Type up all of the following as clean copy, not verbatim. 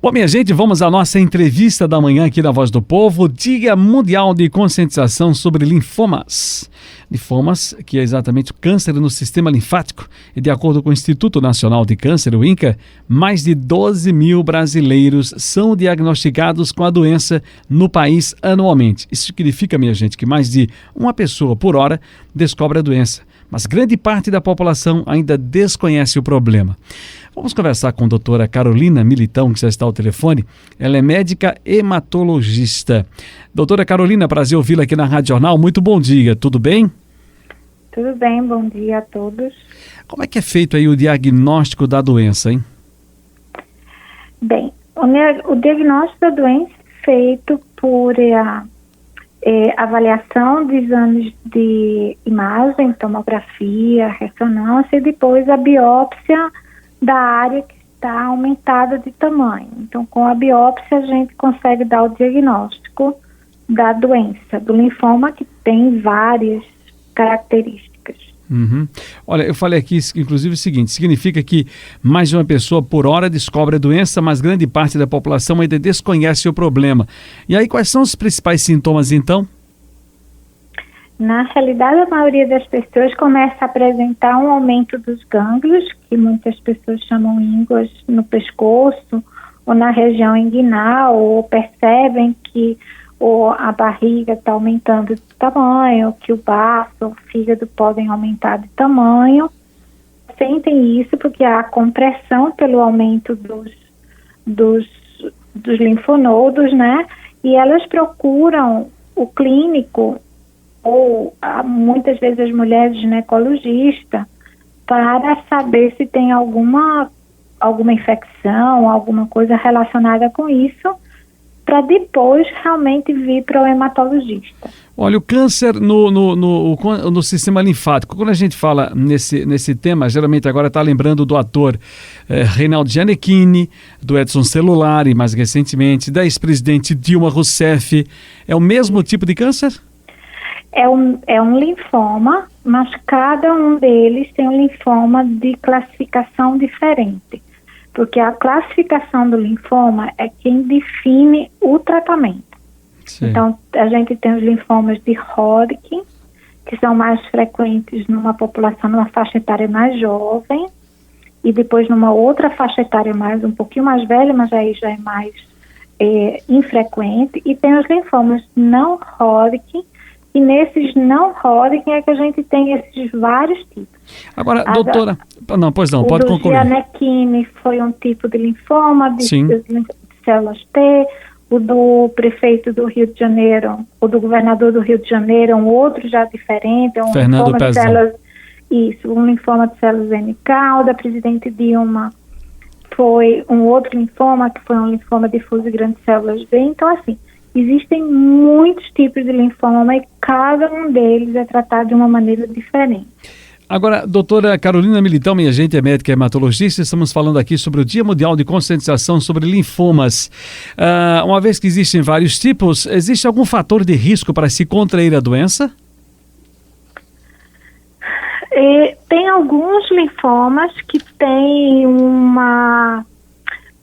Bom, minha gente, vamos à nossa entrevista da manhã aqui na Voz do Povo, Dia Mundial de Conscientização sobre Linfomas. Linfomas, que é exatamente o câncer no sistema linfático. E de acordo com o Instituto Nacional de Câncer, o INCA, mais de 12 mil brasileiros são diagnosticados com a doença no país anualmente. Isso significa, minha gente, que mais de uma pessoa por hora descobre a doença. Mas grande parte da população ainda desconhece o problema. Vamos conversar com a doutora Carolina Militão, que já está ao telefone. Ela é médica hematologista. Doutora Carolina, prazer ouvi-la aqui na Rádio Jornal. Muito bom dia, tudo bem? Tudo bem, bom dia a todos. Como é que é feito aí o diagnóstico da doença, hein? Bem, o diagnóstico da doença é feito por avaliação de exames de imagem, tomografia, ressonância e depois a biópsia da área que está aumentada de tamanho. Então, com a biópsia a gente consegue dar o diagnóstico da doença, do linfoma, que tem várias características. Uhum. Olha, eu falei aqui, inclusive, o seguinte, significa que mais de uma pessoa por hora descobre a doença, mas grande parte da população ainda desconhece o problema. E aí, quais são os principais sintomas, então? Na realidade, a maioria das pessoas começa a apresentar um aumento dos gânglios, que muitas pessoas chamam ínguas no pescoço ou na região inguinal, ou percebem que a barriga está aumentando de tamanho, que o baço, o fígado podem aumentar de tamanho. Sentem isso porque há compressão pelo aumento dos linfonodos, né? E elas procuram o clínico ou muitas vezes as mulheres ginecologistas para saber se tem alguma infecção, alguma coisa relacionada com isso, para depois realmente vir para o hematologista. Olha, o câncer no sistema linfático, quando a gente fala nesse tema, geralmente agora está lembrando do ator Reinaldo Gianecchini, do Edson Celulari, mais recentemente, da ex-presidente Dilma Rousseff. É o mesmo tipo de câncer? É um linfoma, mas cada um deles tem um linfoma de classificação diferente. Porque a classificação do linfoma é quem define o tratamento. Sim. Então, a gente tem os linfomas de Hodgkin, que são mais frequentes numa população, numa faixa etária mais jovem, e depois numa outra faixa etária um pouquinho mais velha, mas aí já é mais infrequente. E tem os linfomas não Hodgkin, e nesses não Hodgkin é que a gente tem esses vários tipos. Agora, doutora... Não, pois não, pode concluir. O do Gianecchini foi um tipo de linfoma, de células T. O do prefeito do Rio de Janeiro, o do governador do Rio de Janeiro, um outro já diferente. Fernando Pezão. Um linfoma de células NK. O da presidente Dilma foi um outro linfoma, que foi um linfoma difuso de grandes células B. Então, assim, existem muitos tipos de linfoma e cada um deles é tratado de uma maneira diferente. Agora, doutora Carolina Militão, minha gente, é médica hematologista, estamos falando aqui sobre o Dia Mundial de Conscientização sobre Linfomas. Uma vez que existem vários tipos, existe algum fator de risco para se contrair a doença? Tem alguns linfomas que têm uma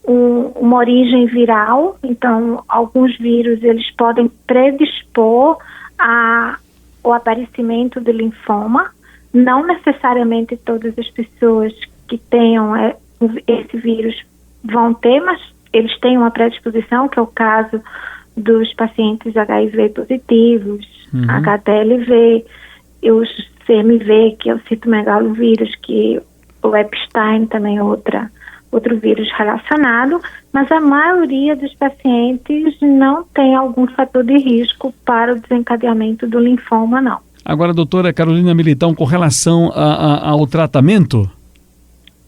origem viral, então alguns vírus eles podem predispor ao aparecimento do linfoma. Não necessariamente todas as pessoas que tenham esse vírus vão ter, mas eles têm uma predisposição, que é o caso dos pacientes HIV positivos, HDLV, os CMV, que é o citomegalovírus, que o Epstein também é outro vírus relacionado, mas a maioria dos pacientes não tem algum fator de risco para o desencadeamento do linfoma, não. Agora, doutora Carolina Militão, com relação ao tratamento?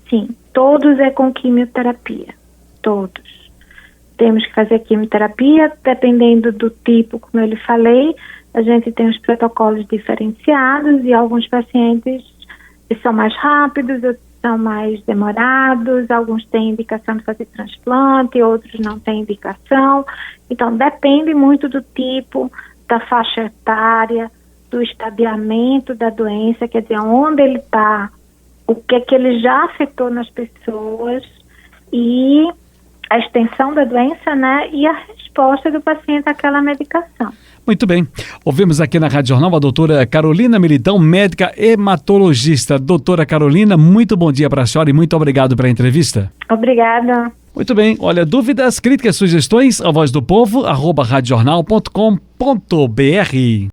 Sim, todos é com quimioterapia, todos. Temos que fazer quimioterapia, dependendo do tipo, como eu lhe falei, a gente tem os protocolos diferenciados e alguns pacientes são mais rápidos, outros são mais demorados, alguns têm indicação de fazer transplante, outros não têm indicação. Então, depende muito do tipo, da faixa etária, do estadiamento da doença, quer dizer, onde ele está, o que é que ele já afetou nas pessoas e a extensão da doença, né, e a resposta do paciente àquela medicação. Muito bem. Ouvimos aqui na Rádio Jornal a doutora Carolina Militão, médica hematologista. Doutora Carolina, muito bom dia para a senhora e muito obrigado pela entrevista. Obrigada. Muito bem. Olha, dúvidas, críticas, sugestões, a voz do povo, @radiojornal.com.br.